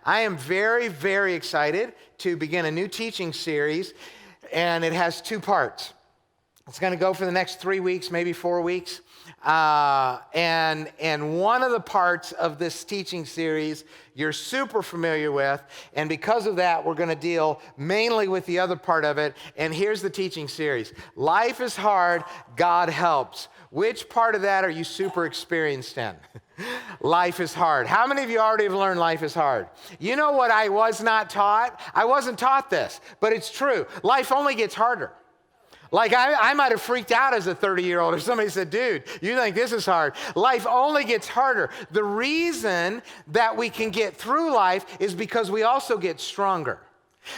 I am very, very excited to begin a new teaching series, and it has two parts. It's going to go for the next 3 weeks, maybe 4 weeks. And one of the parts of this teaching series you're super familiar with, and because of that, we're going to deal mainly with the other part of it. And here's the teaching series. Life is hard, God helps. Which part of that are you super experienced in? Life is hard. How many of you already have learned life is hard? You know what I was not taught? I wasn't taught this, but it's true. Life only gets harder. Like I might have freaked out as a 30-year-old if somebody said, dude, you think this is hard. Life only gets harder. The reason that we can get through life is because we also get stronger.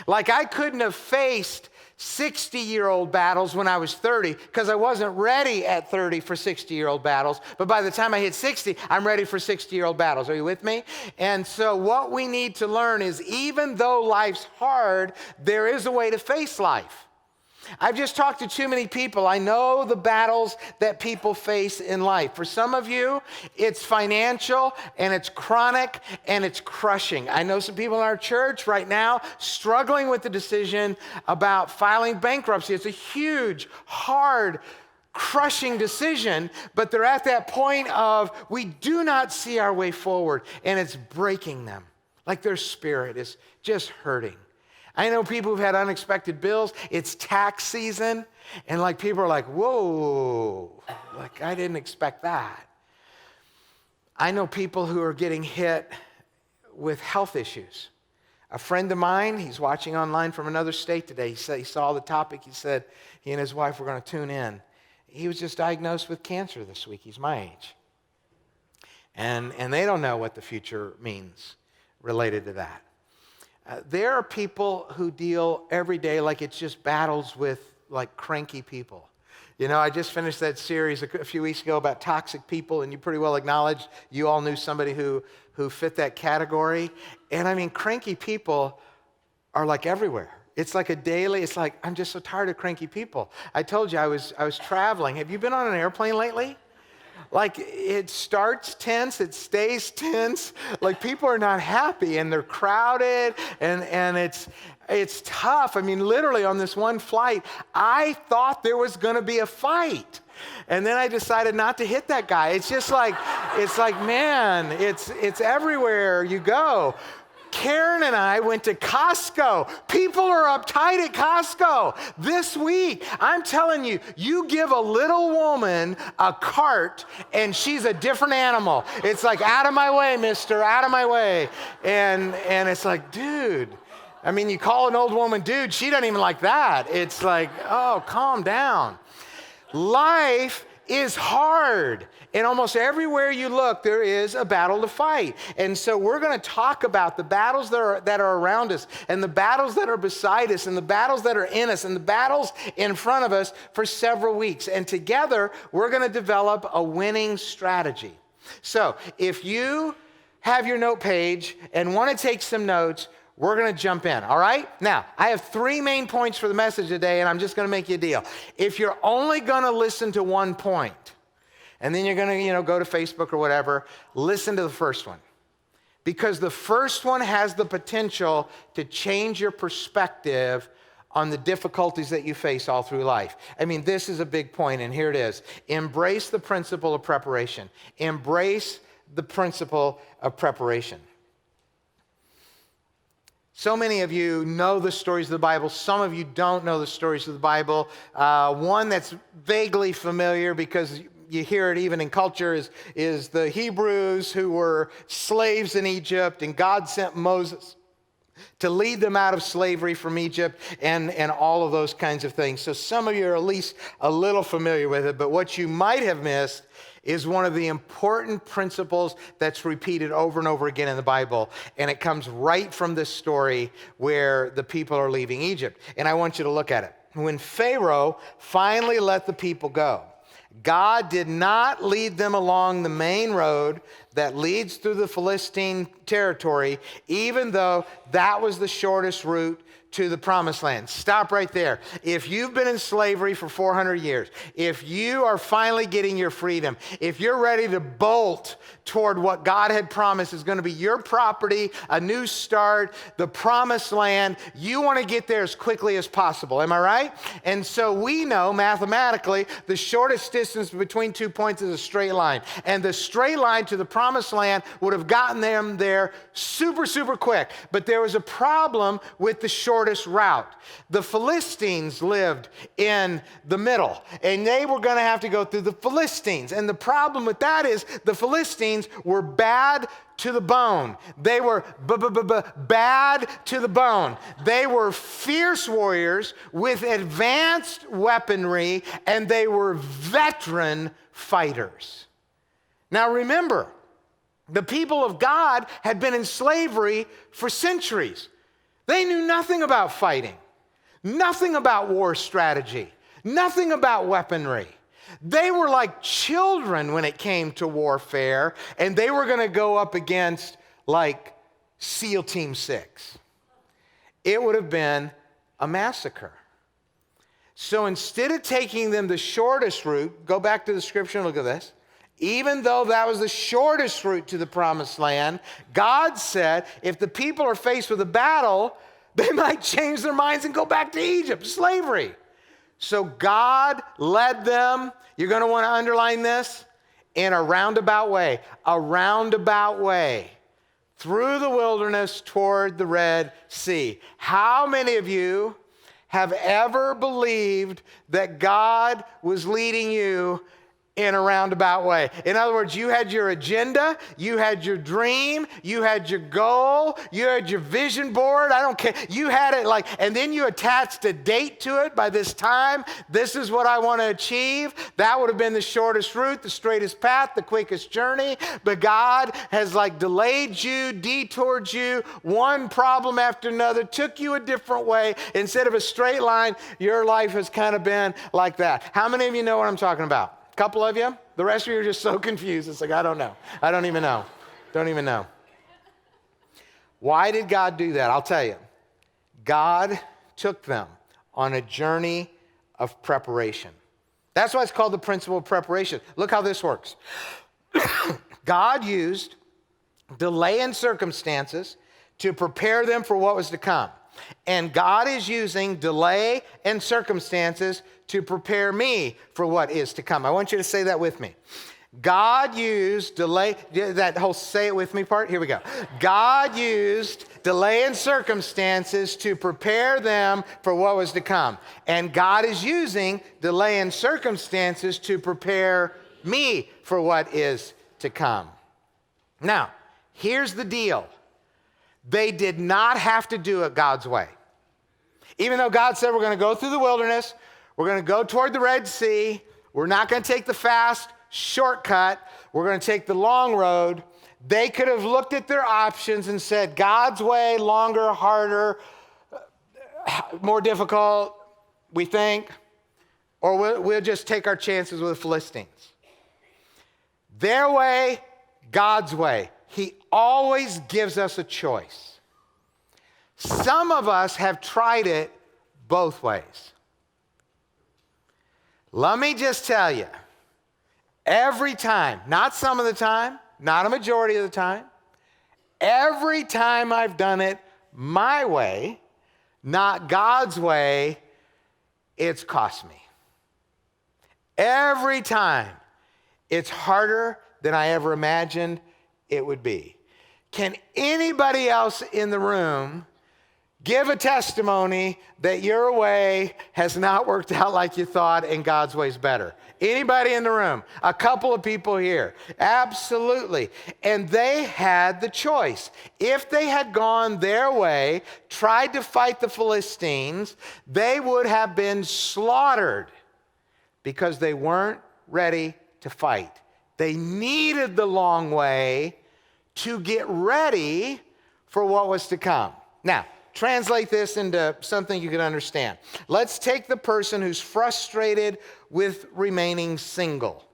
Like I couldn't have faced 60-year-old battles when I was 30 because I wasn't ready at 30 for 60-year-old battles. But by the time I hit 60, I'm ready for 60-year-old battles. Are you with me? And so what we need to learn is even though life's hard, there is a way to face life. I've just talked to too many people. I know the battles that people face in life. For some of you, it's financial and it's chronic and it's crushing. I know some people in our church right now struggling with the decision about filing bankruptcy. It's a huge, hard, crushing decision, but they're at that point of we do not see our way forward, and it's breaking them. Like their spirit is just hurting. I know people who've had unexpected bills. It's tax season, and like people are like, whoa, like I didn't expect that. I know people who are getting hit with health issues. A friend of mine, he's watching online from another state today. He said he saw the topic. He said he and his wife were going to tune in. He was just diagnosed with cancer this week. He's my age. And they don't know what the future means related to that. There are people who deal every day like it's just battles with like cranky people. You know, I just finished that series a few weeks ago about toxic people, and you pretty well acknowledged you all knew somebody who fit that category. And I mean, cranky people are like everywhere. It's like a daily, it's like, I'm just so tired of cranky people. I told you I was traveling. Have you been on an airplane lately? Like it starts tense, it stays tense. Like people are not happy and they're crowded and it's tough. I mean, literally on this one flight, I thought there was going to be a fight. And then I decided not to hit that guy. It's just like, man, it's everywhere you go. Karen and I went to Costco. People are uptight at Costco this week. I'm telling you, you give a little woman a cart and she's a different animal. It's like, out of my way, mister, out of my way. And it's like, dude, I mean, you call an old woman dude, she doesn't even like that. It's like, oh, calm down. Life is hard. And almost everywhere you look, there is a battle to fight. And so we're going to talk about the battles that are around us, and the battles that are beside us, and the battles that are in us, and the battles in front of us for several weeks. And together, we're going to develop a winning strategy. So if you have your note page and want to take some notes, we're going to jump in, all right? Now, I have 3 main points for the message today, and I'm just going to make you a deal. If you're only going to listen to one point, and then you're going to, go to Facebook or whatever, listen to the first one. Because the first one has the potential to change your perspective on the difficulties that you face all through life. I mean, this is a big point, and here it is. Embrace the principle of preparation. Embrace the principle of preparation. So many of you know the stories of the Bible. Some of you don't know the stories of the Bible. One that's vaguely familiar because you hear it even in culture is the Hebrews who were slaves in Egypt, and God sent Moses to lead them out of slavery from Egypt and all of those kinds of things. So some of you are at least a little familiar with it, but what you might have missed is one of the important principles that's repeated over and over again in the Bible, and it comes right from this story where the people are leaving Egypt. And I want you to look at it. When Pharaoh finally let the people go, God did not lead them along the main road that leads through the Philistine territory, even though that was the shortest route to the promised land. Stop right there. If you've been in slavery for 400 years, if you are finally getting your freedom, if you're ready to bolt toward what God had promised is going to be your property, a new start, the promised land, you want to get there as quickly as possible. Am I right? And so we know mathematically the shortest distance between 2 points is a straight line. And the straight line to the promised land would have gotten them there super, super quick. But there was a problem with the shortest route. The Philistines lived in the middle, and they were going to have to go through the Philistines. And the problem with that is the Philistines were bad to the bone. They were bad to the bone. They were fierce warriors with advanced weaponry, and they were veteran fighters. Now remember, the people of God had been in slavery for centuries. They knew nothing about fighting, nothing about war strategy, nothing about weaponry. They were like children when it came to warfare, and they were going to go up against like SEAL Team 6. It would have been a massacre. So instead of taking them the shortest route, go back to the scripture and look at this. Even though that was the shortest route to the promised land, God said if the people are faced with a battle, they might change their minds and go back to Egypt, slavery. So God led them, you're going to want to underline this, in a roundabout way, through the wilderness toward the Red Sea. How many of you have ever believed that God was leading you in a roundabout way? In other words, you had your agenda, you had your dream, you had your goal, you had your vision board, I don't care. You had it like, and then you attached a date to it. By this time, this is what I want to achieve. That would have been the shortest route, the straightest path, the quickest journey. But God has like delayed you, detoured you, one problem after another, took you a different way. Instead of a straight line, your life has kind of been like that. How many of you know what I'm talking about? A couple of you? The rest of you are just so confused. It's like, I don't know. I don't even know. Don't even know. Why did God do that? I'll tell you. God took them on a journey of preparation. That's why it's called the principle of preparation. Look how this works. God used delay in circumstances to prepare them for what was to come. And God is using delay and circumstances to prepare me for what is to come. I want you to say that with me. God used delay, that whole say it with me part, here we go. God used delay and circumstances to prepare them for what was to come. And God is using delay and circumstances to prepare me for what is to come. Now, here's the deal. They did not have to do it God's way. Even though God said we're going to go through the wilderness, we're going to go toward the Red Sea, we're not going to take the fast shortcut, we're going to take the long road, they could have looked at their options and said, God's way, longer, harder, more difficult, we think, or we'll just take our chances with the Philistines. Their way, God's way. He always gives us a choice. Some of us have tried it both ways. Let me just tell you, every time, not some of the time, not a majority of the time, every time I've done it my way, not God's way, it's cost me. Every time, it's harder than I ever imagined it would be. Can anybody else in the room give a testimony that your way has not worked out like you thought and God's way's better? Anybody in the room? A couple of people here. Absolutely. And they had the choice. If they had gone their way, tried to fight the Philistines, they would have been slaughtered because they weren't ready to fight. They needed the long way to get ready for what was to come. Now, translate this into something you can understand. Let's take the person who's frustrated with remaining single.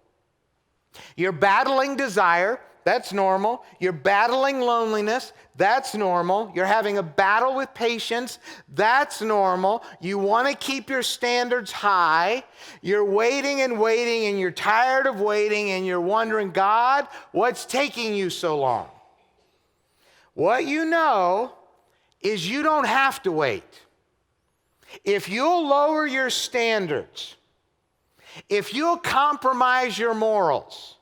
You're battling desire, That's normal. You're battling loneliness. That's normal. You're having a battle with patience. That's normal. You want to keep your standards high. You're waiting and waiting, and you're tired of waiting, and you're wondering, God, what's taking you so long? What you know is you don't have to wait. If you'll lower your standards, if you'll compromise your morals,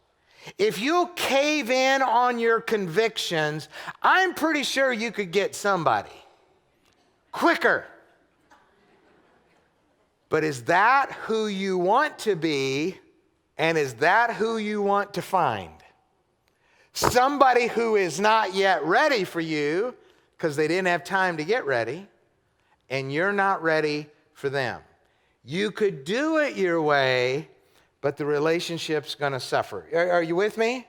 if you'll cave in on your convictions, I'm pretty sure you could get somebody quicker. But is that who you want to be, and is that who you want to find? Somebody who is not yet ready for you because they didn't have time to get ready, and you're not ready for them. You could do it your way, but the relationship's going to suffer. Are you with me?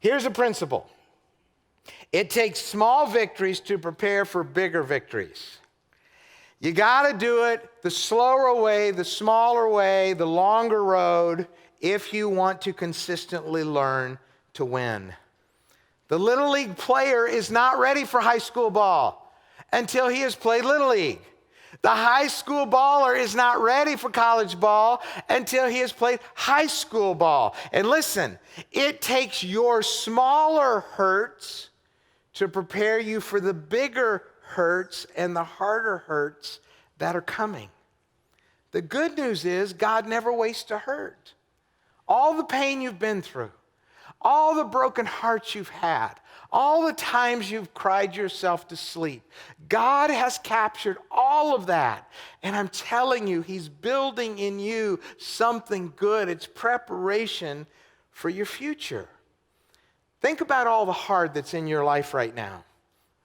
Here's a principle. It takes small victories to prepare for bigger victories. You got to do it the slower way, the smaller way, the longer road if you want to consistently learn to win. The Little League player is not ready for high school ball until he has played Little League. The high school baller is not ready for college ball until he has played high school ball. And listen, it takes your smaller hurts to prepare you for the bigger hurts and the harder hurts that are coming. The good news is God never wastes a hurt. All the pain you've been through, all the broken hearts you've had, all the times you've cried yourself to sleep, God has captured all of that. And I'm telling you, he's building in you something good. It's preparation for your future. Think about all the hard that's in your life right now,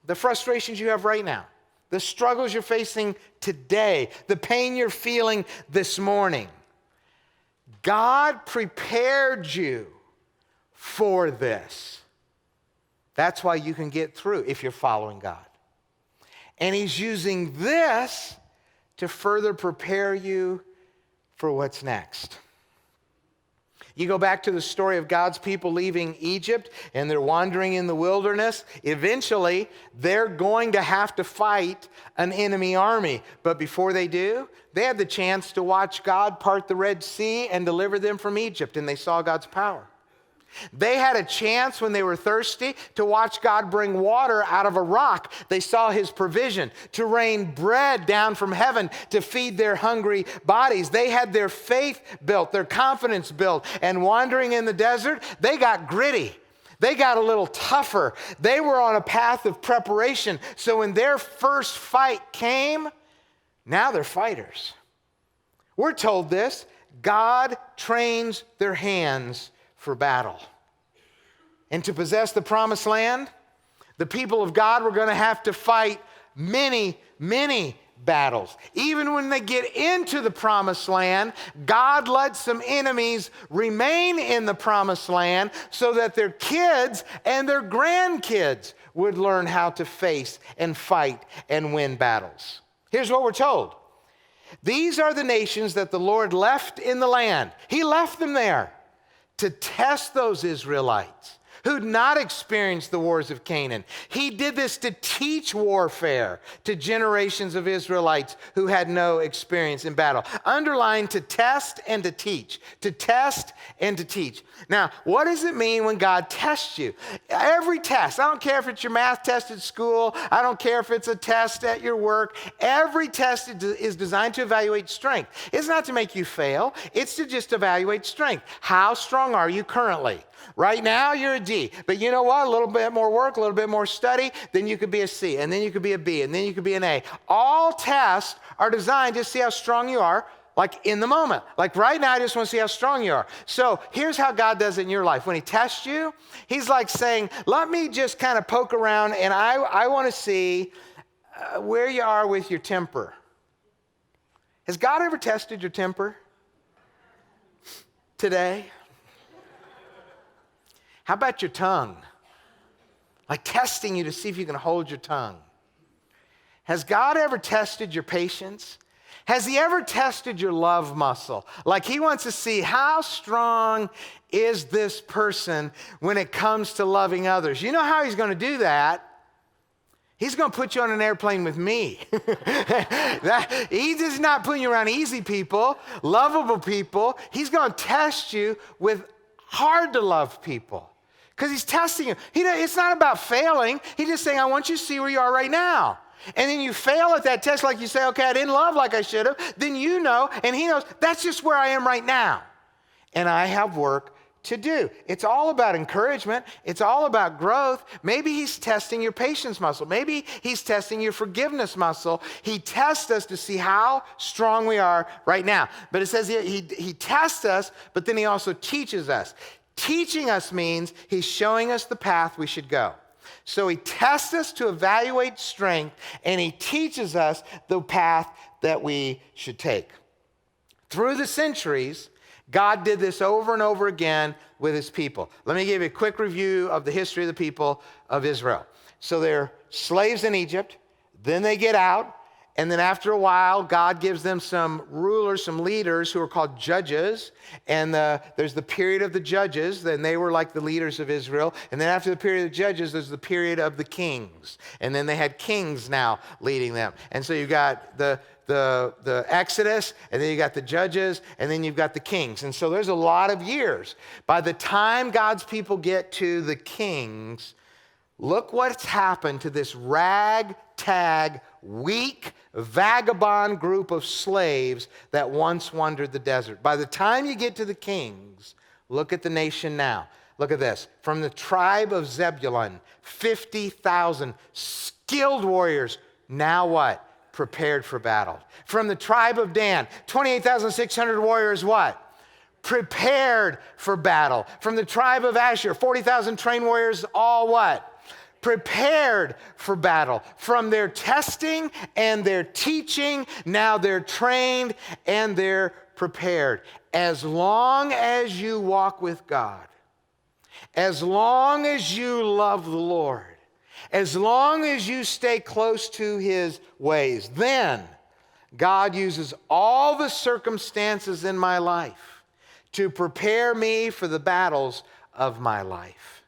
the frustrations you have right now, the struggles you're facing today, the pain you're feeling this morning. God prepared you for this. That's why you can get through if you're following God. And he's using this to further prepare you for what's next. You go back to the story of God's people leaving Egypt and they're wandering in the wilderness. Eventually, they're going to have to fight an enemy army. But before they do, they had the chance to watch God part the Red Sea and deliver them from Egypt, and they saw God's power. They had a chance when they were thirsty to watch God bring water out of a rock. They saw his provision, to rain bread down from heaven to feed their hungry bodies. They had their faith built, their confidence built, and wandering in the desert, they got gritty. They got a little tougher. They were on a path of preparation. So when their first fight came, now they're fighters. We're told this, God trains their hands for battle. And to possess the promised land, the people of God were going to have to fight many, many battles. Even when they get into the promised land, God let some enemies remain in the promised land so that their kids and their grandkids would learn how to face and fight and win battles. Here's what we're told. These are the nations that the Lord left in the land. He left them there to test those Israelites who'd not experienced the wars of Canaan. He did this to teach warfare to generations of Israelites who had no experience in battle. Underline, to test and to teach. To test and to teach. Now, what does it mean when God tests you? Every test, I don't care if it's your math test at school, I don't care if it's a test at your work, every test is designed to evaluate strength. It's not to make you fail, it's to just evaluate strength. How strong are you currently? Right now, you're a D. But you know what? A little bit more work, a little bit more study, then you could be a C, and then you could be a B, and then you could be an A. All tests are designed to see how strong you are, like in the moment. Like right now, I just want to see how strong you are. So here's how God does it in your life. When he tests you, he's like saying, let me just kind of poke around, and I want to see where you are with your temper. Has God ever tested your temper? Today? How about your tongue? Like testing you to see if you can hold your tongue. Has God ever tested your patience? Has he ever tested your love muscle? Like he wants to see how strong is this person when it comes to loving others. You know how he's going to do that? He's going to put you on an airplane with me. He's just not putting you around easy people, lovable people. He's going to test you with hard to love people because he's testing you. It's not about failing. He's just saying, I want you to see where you are right now. And then you fail at that test, like you say, okay, I didn't love like I should have. Then you know, and he knows, that's just where I am right now. And I have work to do. It's all about encouragement. It's all about growth. Maybe he's testing your patience muscle. Maybe he's testing your forgiveness muscle. He tests us to see how strong we are right now. But it says he tests us, but then he also teaches us. Teaching us means he's showing us the path we should go. So he tests us to evaluate strength, and he teaches us the path that we should take. Through the centuries, God did this over and over again with his people. Let me give you a quick review of the history of the people of Israel. So they're slaves in Egypt, then they get out, and then after a while, God gives them some rulers, some leaders who are called judges. And there's the period of the judges, then they were like the leaders of Israel. And then after the period of the judges, there's the period of the kings. And then they had kings now leading them. And so you got the Exodus, and then you got the judges, and then you've got the kings. And so there's a lot of years. By the time God's people get to the kings, look what's happened to this ragtag, weak, vagabond group of slaves that once wandered the desert. By the time you get to the kings, look at the nation now. Look at this. From the tribe of Zebulun, 50,000 skilled warriors. Now what? Prepared for battle. From the tribe of Dan, 28,600 warriors what? Prepared for battle. From the tribe of Asher, 40,000 trained warriors, all what? Prepared for battle. From their testing and their teaching, now they're trained and they're prepared. As long as you walk with God, as long as you love the Lord, as long as you stay close to his ways, then God uses all the circumstances in my life to prepare me for the battles of my life.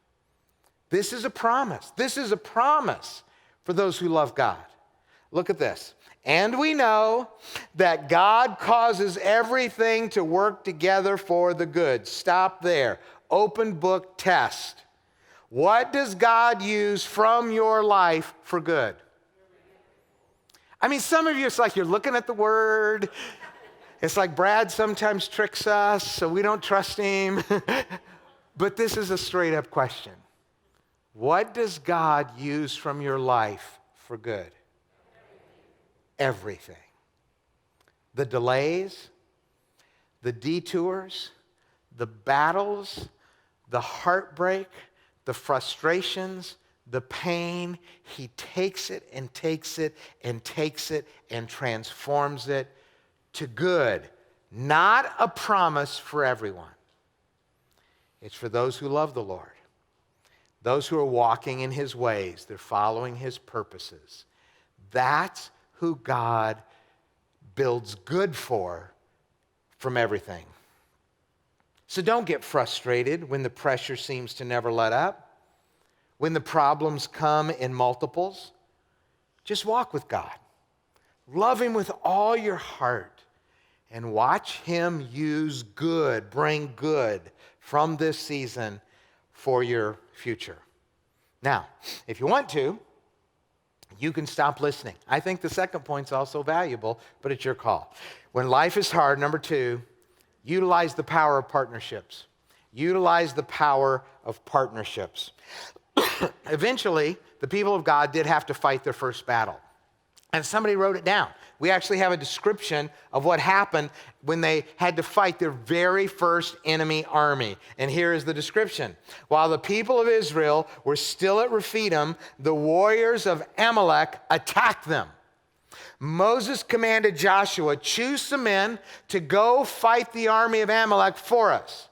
This is a promise. This is a promise for those who love God. Look at this. And we know that God causes everything to work together for the good. Stop there. Open book test. What does God use from your life for good? I mean, some of you, it's like you're looking at the word. It's like Brad sometimes tricks us, so we don't trust him. But this is a straight up question. What does God use from your life for good? Everything. The delays, the detours, the battles, the heartbreak, the frustrations, the pain, he takes it and takes it and takes it and transforms it to good. Not a promise for everyone. It's for those who love the Lord. Those who are walking in his ways, they're following his purposes. That's who God builds good for from everything. So don't get frustrated when the pressure seems to never let up, when the problems come in multiples. Just walk with God. Love him with all your heart and watch him use good, bring good from this season for your future. Now, if you want to, you can stop listening. I think the second point's also valuable, but it's your call. When life is hard, number 2, utilize the power of partnerships. Utilize the power of partnerships. Eventually, the people of God did have to fight their first battle. And somebody wrote it down. We actually have a description of what happened when they had to fight their very first enemy army. And here is the description. While the people of Israel were still at Rephidim, the warriors of Amalek attacked them. Moses commanded Joshua, choose some men to go fight the army of Amalek for us.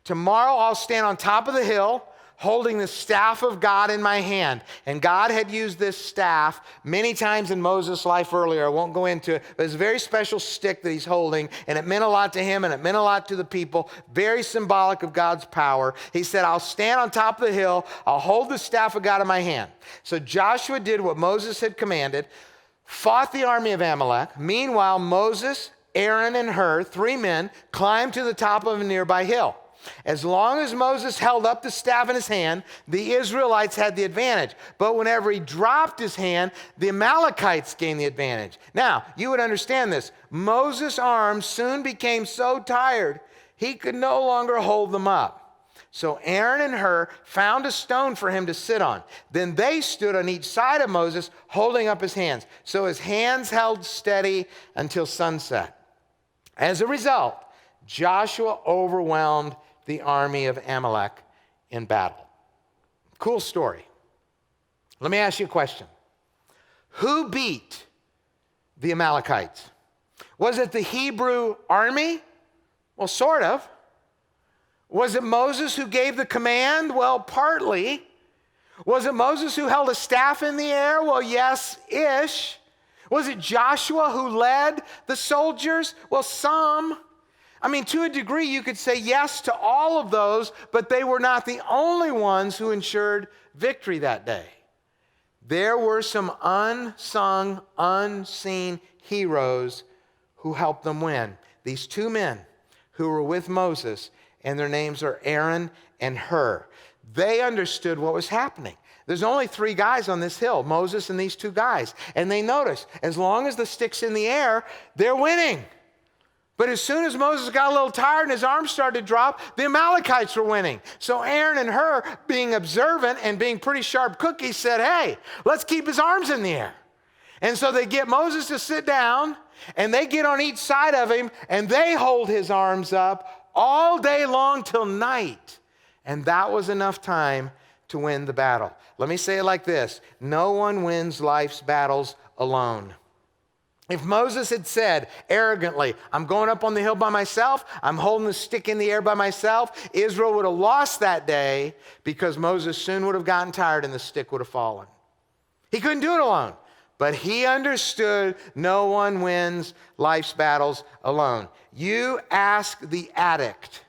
Tomorrow I'll stand on top of the hill, holding the staff of God in my hand. And God had used this staff many times in Moses' life earlier. I won't go into it, but it's a very special stick that he's holding, and it meant a lot to him, and it meant a lot to the people. Very symbolic of God's power. He said, I'll stand on top of the hill. I'll hold the staff of God in my hand. So Joshua did what Moses had commanded, fought the army of Amalek. Meanwhile, Moses, Aaron, and Hur, 3 men, climbed to the top of a nearby hill. As long as Moses held up the staff in his hand, the Israelites had the advantage. But whenever he dropped his hand, the Amalekites gained the advantage. Now, you would understand this. Moses' arms soon became so tired, he could no longer hold them up. So Aaron and Hur found a stone for him to sit on. Then they stood on each side of Moses, holding up his hands. So his hands held steady until sunset. As a result, Joshua overwhelmed the army of Amalek in battle. Cool story. Let me ask you a question. Who beat the Amalekites? Was it the Hebrew army? Well, sort of. Was it Moses who gave the command? Well, partly. Was it Moses who held a staff in the air? Well, yes-ish. Was it Joshua who led the soldiers? Well, some. I mean, to a degree, you could say yes to all of those, but they were not the only ones who ensured victory that day. There were some unsung, unseen heroes who helped them win. These 2 men who were with Moses, and their names are Aaron and Hur. They understood what was happening. There's only 3 guys on this hill, Moses and these 2 guys. And they noticed, as long as the stick's in the air, they're winning. But as soon as Moses got a little tired and his arms started to drop, the Amalekites were winning. So Aaron and Hur, being observant and being pretty sharp cookies, said, hey, let's keep his arms in the air. And so they get Moses to sit down, and they get on each side of him, and they hold his arms up all day long till night. And that was enough time to win the battle. Let me say it like this. No one wins life's battles alone. If Moses had said arrogantly, I'm going up on the hill by myself, I'm holding the stick in the air by myself, Israel would have lost that day because Moses soon would have gotten tired and the stick would have fallen. He couldn't do it alone, but he understood no one wins life's battles alone. You ask the addict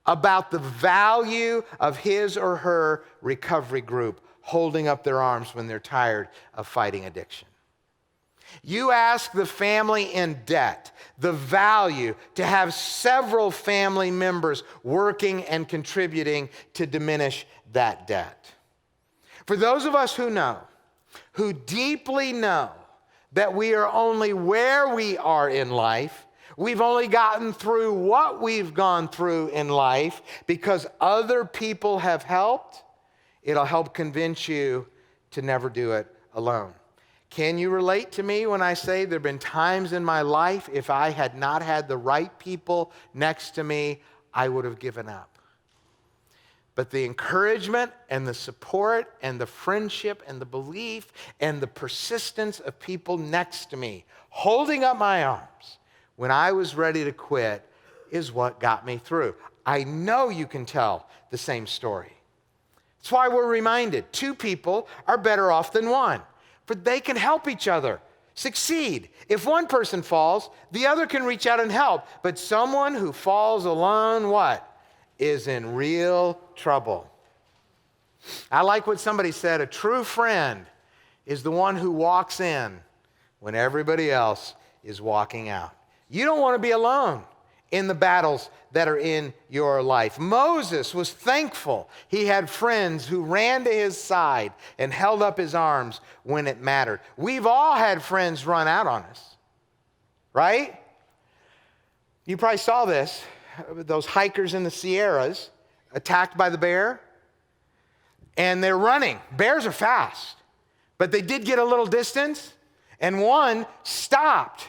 about the value of his or her recovery group holding up their arms when they're tired of fighting addiction. You ask the family in debt the value to have several family members working and contributing to diminish that debt. For those of us who deeply know that we are only where we are in life, we've only gotten through what we've gone through in life because other people have helped, it'll help convince you to never do it alone. Can you relate to me when I say there have been times in my life, if I had not had the right people next to me, I would have given up? But the encouragement and the support and the friendship and the belief and the persistence of people next to me, holding up my arms when I was ready to quit, is what got me through. I know you can tell the same story. That's why we're reminded 2 people are better off than 1. For they can help each other succeed. If one person falls, the other can reach out and help. But someone who falls alone, what? Is in real trouble. I like what somebody said, a true friend is the one who walks in when everybody else is walking out. You don't want to be alone in the battles that are in your life. Moses was thankful he had friends who ran to his side and held up his arms when it mattered. We've all had friends run out on us, right? You probably saw this, those hikers in the Sierras attacked by the bear, and they're running. Bears are fast, but they did get a little distance, and one stopped.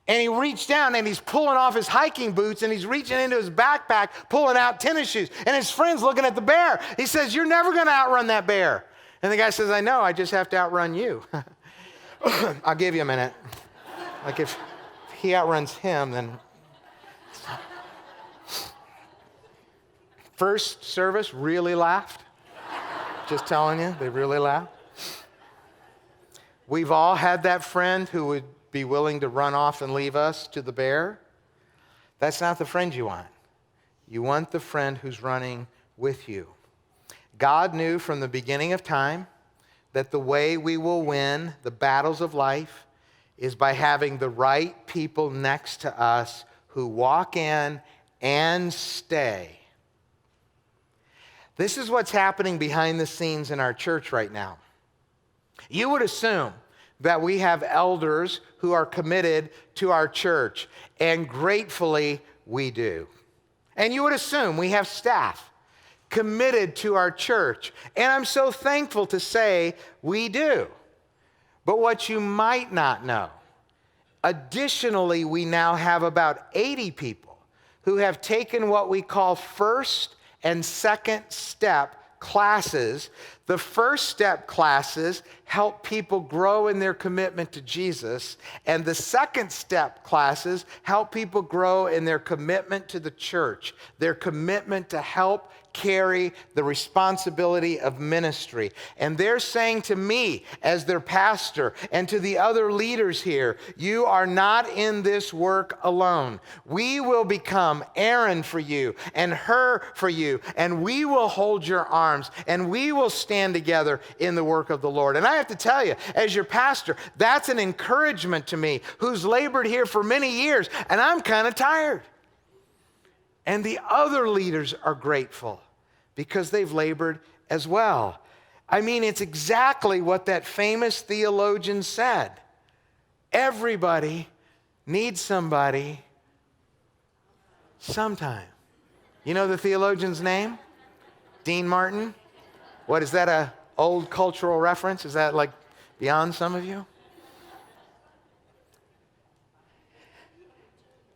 And he reached down and he's pulling off his hiking boots and he's reaching into his backpack, pulling out tennis shoes. And his friend's looking at the bear. He says, you're never going to outrun that bear. And the guy says, I know, I just have to outrun you. I'll give you a minute. Like if he outruns him, then. First service really laughed. Just telling you, they really laugh. We've all had that friend who would be willing to run off and leave us to the bear. That's not the friend you want. You want the friend who's running with you. God knew from the beginning of time that the way we will win the battles of life is by having the right people next to us who walk in and stay. This is what's happening behind the scenes in our church right now. You would assume that we have elders who are committed to our church, and gratefully we do. And you would assume we have staff committed to our church, and I'm so thankful to say we do. But what you might not know, additionally, we now have about 80 people who have taken what we call first and second step classes. The first step classes help people grow in their commitment to Jesus, and the second step classes help people grow in their commitment to the church, their commitment to help carry the responsibility of ministry. And they're saying to me as their pastor and to the other leaders here, you are not in this work alone. We will become Aaron for you and Hur for you, and we will hold your arms, and we will stand together in the work of the Lord. And I have to tell you, as your pastor, that's an encouragement to me, who's labored here for many years, and I'm kind of tired. And the other leaders are grateful because they've labored as well. I mean, it's exactly what that famous theologian said. Everybody needs somebody sometime. You know the theologian's name? Dean Martin. What, is that an old cultural reference? Is that like beyond some of you?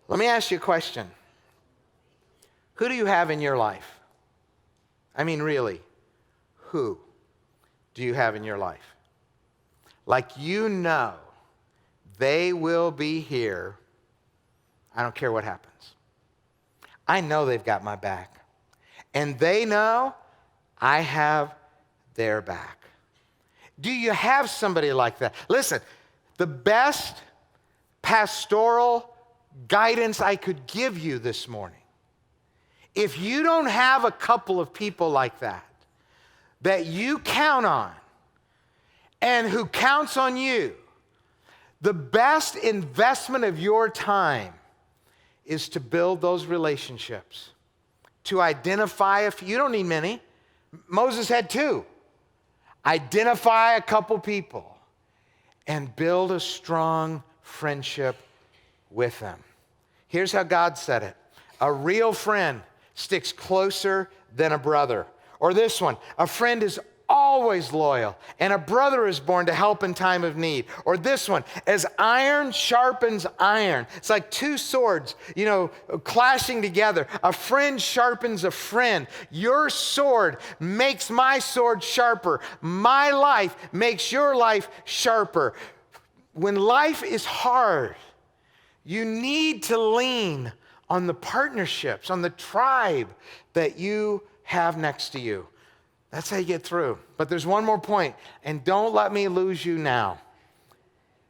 Let me ask you a question. Who do you have in your life? I mean, really, who do you have in your life? Like, you know, they will be here. I don't care what happens. I know they've got my back. And they know I have their back. Do you have somebody like that? Listen, the best pastoral guidance I could give you this morning, if you don't have a couple of people like that you count on and who counts on you, the best investment of your time is to build those relationships, to identify you don't need many. Moses had 2. Identify a couple people and build a strong friendship with them. Here's how God said it. A real friend sticks closer than a brother. Or this one, a friend is always loyal, and a brother is born to help in time of need. Or this one, as iron sharpens iron. It's like 2 swords, clashing together. A friend sharpens a friend. Your sword makes my sword sharper. My life makes your life sharper. When life is hard, you need to lean on the partnerships, on the tribe that you have next to you. That's how you get through. But there's one more point, and don't let me lose you now.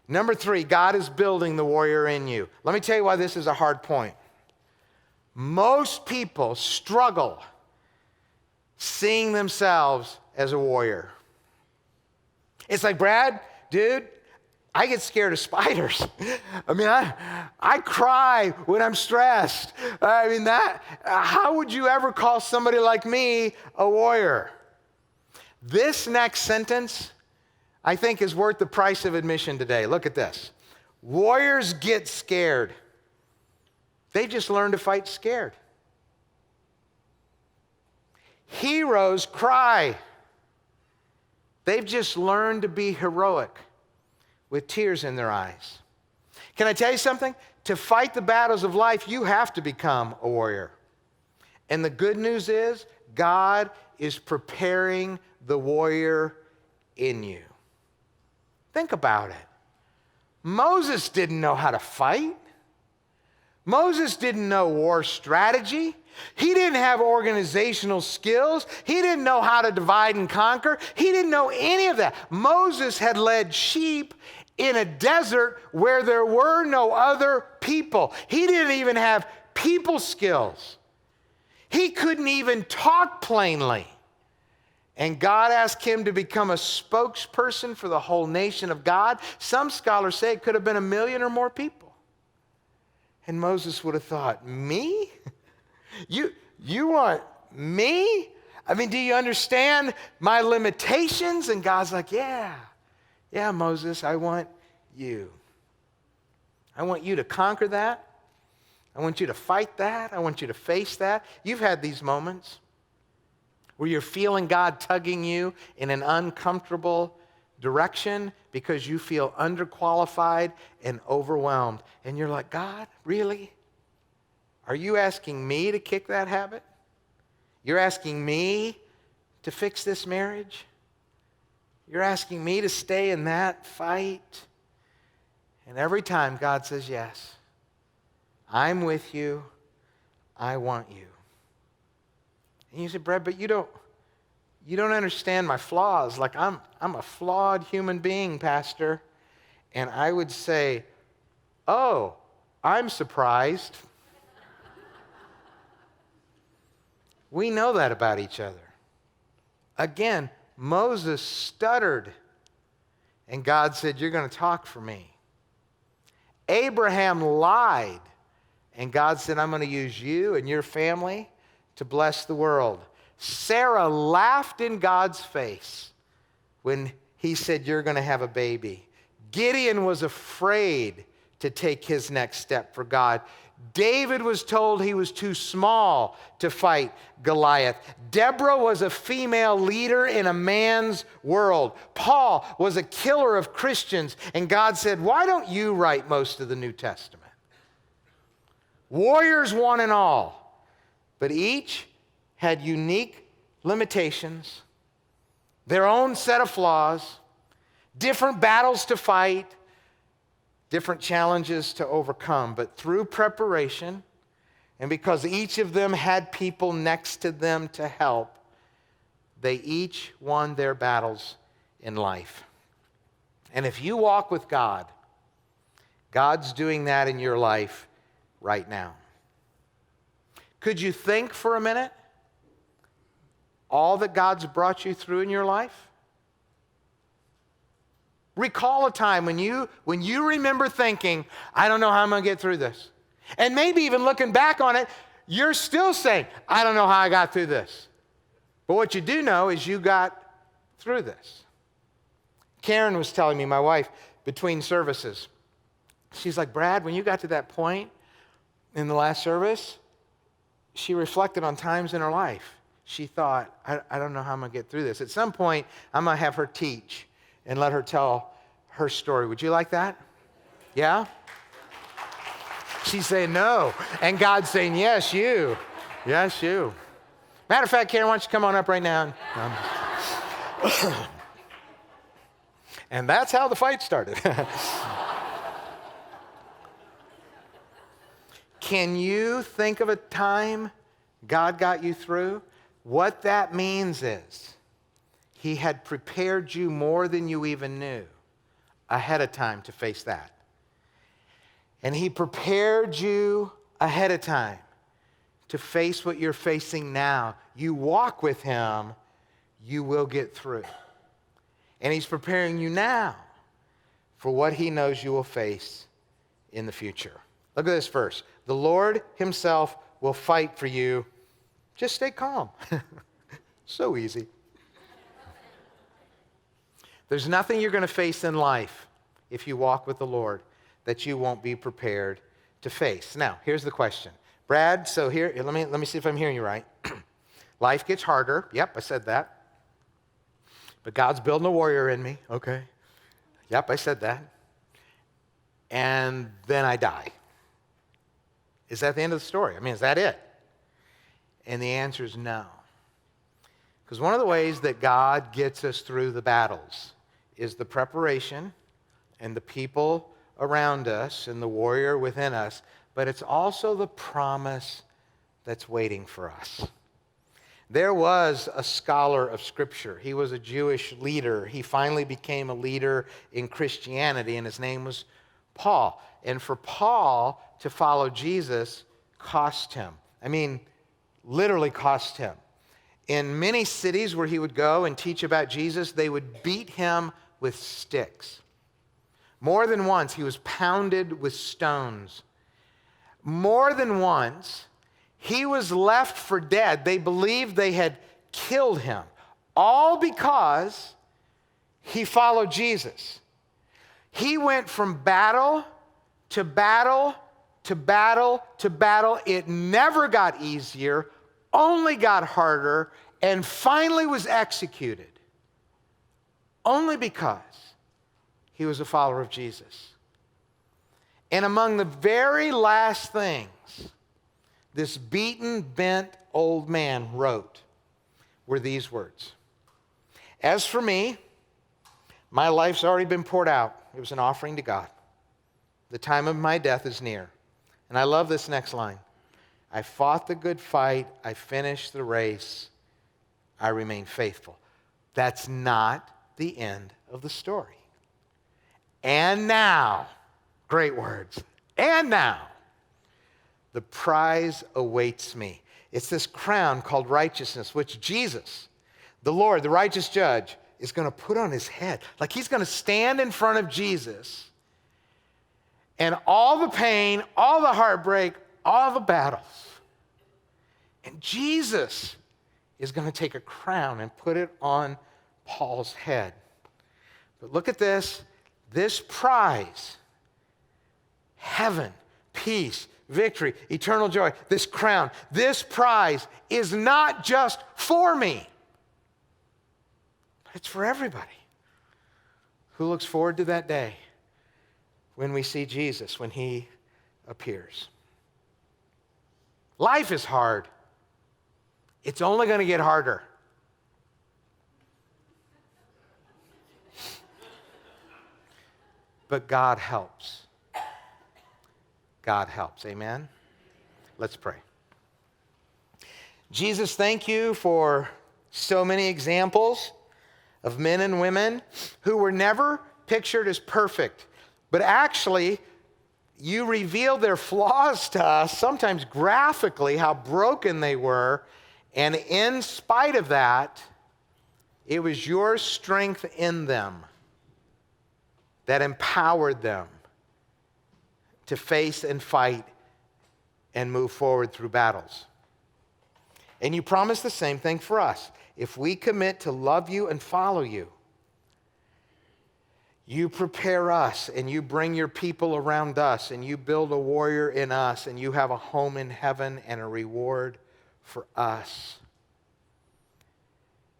Number 3, God is building the warrior in you. Let me tell you why this is a hard point. Most people struggle seeing themselves as a warrior. It's like, Brad, dude, I get scared of spiders. I mean, I cry when I'm stressed. I mean, how would you ever call somebody like me a warrior? This next sentence, I think, is worth the price of admission today. Look at this. Warriors get scared. They just learn to fight scared. Heroes cry. They've just learned to be heroic with tears in their eyes. Can I tell you something? To fight the battles of life, you have to become a warrior. And the good news is, God is preparing the warrior in you. Think about it. Moses didn't know how to fight. Moses didn't know war strategy. He didn't have organizational skills. He didn't know how to divide and conquer. He didn't know any of that. Moses had led sheep in a desert where there were no other people. He didn't even have people skills. He couldn't even talk plainly. And God asked him to become a spokesperson for the whole nation of God. Some scholars say it could have been 1 million or more people. And Moses would have thought, me? You want me? I mean, do you understand my limitations? And God's like, yeah, Moses, I want you. I want you to conquer that. I want you to fight that. I want you to face that. You've had these moments where you're feeling God tugging you in an uncomfortable direction because you feel underqualified and overwhelmed. And you're like, God, really? Are you asking me to kick that habit? You're asking me to fix this marriage? You're asking me to stay in that fight? And every time God says, yes, I'm with you. I want you. And you say, Brad, but you don't understand my flaws. Like I'm a flawed human being, Pastor. And I would say, oh, I'm surprised. We know that about each other. Again, Moses stuttered, and God said, you're going to talk for me. Abraham lied, and God said, I'm going to use you and your family to bless the world. Sarah laughed in God's face when he said, you're going to have a baby. Gideon was afraid to take his next step for God. David was told he was too small to fight Goliath. Deborah was a female leader in a man's world. Paul was a killer of Christians, and God said, why don't you write most of the New Testament? Warriors one and all. But each had unique limitations, their own set of flaws, different battles to fight, different challenges to overcome. But through preparation, and because each of them had people next to them to help, they each won their battles in life. And if you walk with God, God's doing that in your life right now. Could you think for a minute all that God's brought you through in your life? Recall a time when you remember thinking, I don't know how I'm going to get through this. And maybe even looking back on it, you're still saying, I don't know how I got through this. But what you do know is you got through this. Karen was telling me, my wife, between services, she's like, Brad, when you got to that point in the last service, she reflected on times in her life. She thought, I don't know how I'm going to get through this. At some point, I'm going to have her teach and let her tell her story. Would you like that? Yeah? She's saying no. And God's saying, yes, you. Yes, you. Matter of fact, Karen, why don't you come on up right now? And that's how the fight started. Can you think of a time God got you through? What that means is He had prepared you more than you even knew ahead of time to face that. And He prepared you ahead of time to face what you're facing now. You walk with Him, you will get through. And He's preparing you now for what He knows you will face in the future. Look at this verse. The Lord Himself will fight for you. Just stay calm. So easy. There's nothing you're going to face in life if you walk with the Lord that you won't be prepared to face. Now, here's the question. Brad, so here, let me see if I'm hearing you right. Life gets harder. Yep, I said that. But God's building a warrior in me. Okay. Yep, I said that. And then I die. Is that the end of the story? I mean, is that it? And the answer is no. Because one of the ways that God gets us through the battles is the preparation and the people around us and the warrior within us, but it's also the promise that's waiting for us. There was a scholar of Scripture. He was a Jewish leader. He finally became a leader in Christianity, and his name was Paul. And for Paul to follow Jesus cost him. I mean, literally cost him. In many cities where he would go and teach about Jesus, they would beat him with sticks. More than once, he was pounded with stones. More than once, he was left for dead. They believed they had killed him, all because he followed Jesus. He went from battle to battle to battle to battle. It never got easier, only got harder, and finally was executed, only because he was a follower of Jesus. And among the very last things this beaten, bent old man wrote were these words: "As for me, my life's already been poured out. It was an offering to God. The time of my death is near." And I love this next line. "I fought the good fight. I finished the race. I remain faithful." That's not the end of the story. And now, great words, and now, the prize awaits me. It's this crown called righteousness, which Jesus, the Lord, the righteous judge, is going to put on his head. Like he's going to stand in front of Jesus, and all the pain, all the heartbreak, all the battles. And Jesus is going to take a crown and put it on Paul's head. But look at this. This prize, heaven, peace, victory, eternal joy, this crown, this prize is not just for me, but it's for everybody who looks forward to that day when we see Jesus, when he appears. Life is hard. It's only going to get harder. But God helps. God helps. Amen? Let's pray. Jesus, thank you for so many examples of men and women who were never pictured as perfect, but actually you revealed their flaws to us, sometimes graphically, how broken they were, and in spite of that, it was your strength in them that empowered them to face and fight and move forward through battles. And you promise the same thing for us. If we commit to love you and follow you, you prepare us and you bring your people around us and you build a warrior in us and you have a home in heaven and a reward for us.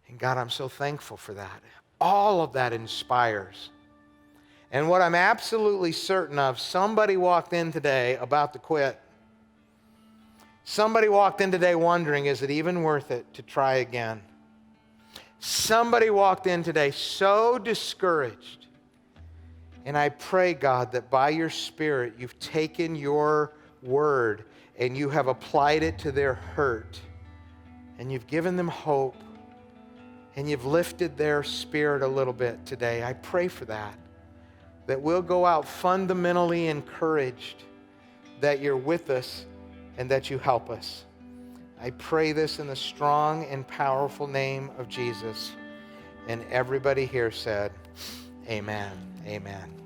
And God, I'm so thankful for that. All of that inspires. And what I'm absolutely certain of, somebody walked in today about to quit. Somebody walked in today wondering, is it even worth it to try again? Somebody walked in today so discouraged. And I pray, God, that by your Spirit, you've taken your word and you have applied it to their hurt. And you've given them hope. And you've lifted their spirit a little bit today. I pray for that. That we'll go out fundamentally encouraged that you're with us and that you help us. I pray this in the strong and powerful name of Jesus. And everybody here said, amen, amen.